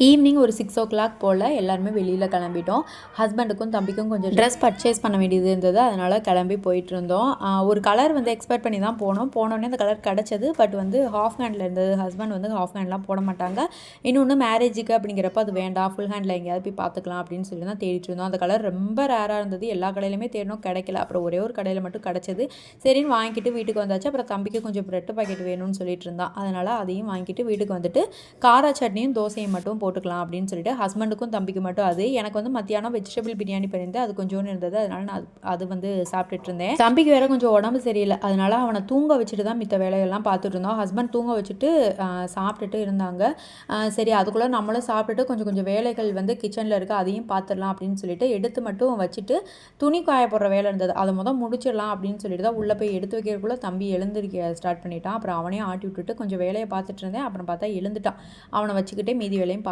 Evening ஒரு 6 o'clock போல் எல்லாருமே வெளியில் கிளம்பிட்டோம். ஹஸ்பண்டுக்கும் தம்பிக்கும் கொஞ்சம் ட்ரெஸ் பர்ச்சேஸ் பண்ண வேண்டியது இருந்தது. அதனால் கிளம்பி போயிட்டுருந்தோம். ஒரு கலர் வந்து எக்ஸ்பெக்ட் பண்ணி தான் போனோம். போனோடனே அந்த கலர் கிடச்சது. பட் வந்து ஹாஃப் ஹேண்டில் இருந்தது. ஹஸ்பண்ட் வந்து ஹாஃப் ஹேண்ட்லாம் போட மாட்டாங்க. இன்னொன்று மேரேஜுக்கு அப்படிங்கிறப்ப அது வேண்டாம், ஃபுல் ஹேண்டில் எங்கேயாவது போய் பார்த்துக்கலாம் அப்படின்னு சொல்லி தான் தேடிட்டு இருந்தோம். அந்த கலர் ரொம்ப ரேராக இருந்தது. எல்லா கடையிலுமே தேடினோம், கிடைக்கல. அப்புறம் ஒரே ஒரு கடையில் மட்டும் கிடச்சது. சரின்னு வாங்கிட்டு வீட்டுக்கு வந்தாச்சு. அப்புறம் தம்பிக்கு கொஞ்சம் பிரெட் பாக்கெட் வேணும்னு சொல்லிட்டு இருந்தான். அதனால் அதையும் வாங்கிட்டு வீட்டுக்கு வந்துட்டு காரா சட்னியும் தோசையும் மட்டும் போட்டுக்கலாம் அப்படின்னு சொல்லிட்டு ஹஸ்பண்டுக்கும் தம்பிக்கு மட்டும் அது. எனக்கு வந்து மத்தியானம் வெஜிடபிள் பிரியாணி பண்ணியிருந்தேன். அது கொஞ்சோன்னு இருந்தது. அதனால நான் அது வந்து சாப்பிட்டுட்டு இருந்தேன். தம்பிக்கு வேற கொஞ்சம் உடம்பு சரியில்லை. அதனால அவனை தூங்க வச்சுட்டு தான் மித்த வேலையெல்லாம் பார்த்துட்டு இருந்தோம். ஹஸ்பண்ட் தூங்க வச்சுட்டு சாப்பிட்டுட்டு இருந்தாங்க. சரி அதுக்குள்ளே நம்மளும் சாப்பிட்டுட்டு கொஞ்சம் கொஞ்சம் வேலைகள் வந்து கிச்சனில் இருக்குது, அதையும் பார்த்துடலாம் அப்படின்னு சொல்லிட்டு எடுத்து மட்டும் வச்சுட்டு துணி காய போடுற வேலை இருந்தது. அதை முடிச்சிடலாம் அப்படின்னு சொல்லிட்டு தான் உள்ளே போய் எடுத்து வைக்கிறதுக்குள்ளே தம்பி எழுந்திருக்க ஸ்டார்ட் பண்ணிட்டான். அப்புறம் அவனையும் ஆட்டி விட்டுட்டு கொஞ்சம் வேலையை பார்த்துட்டு இருந்தேன். அப்புறம் பார்த்தா எழுந்துட்டான். அவனை வச்சுக்கிட்டே மீதி வேலையும்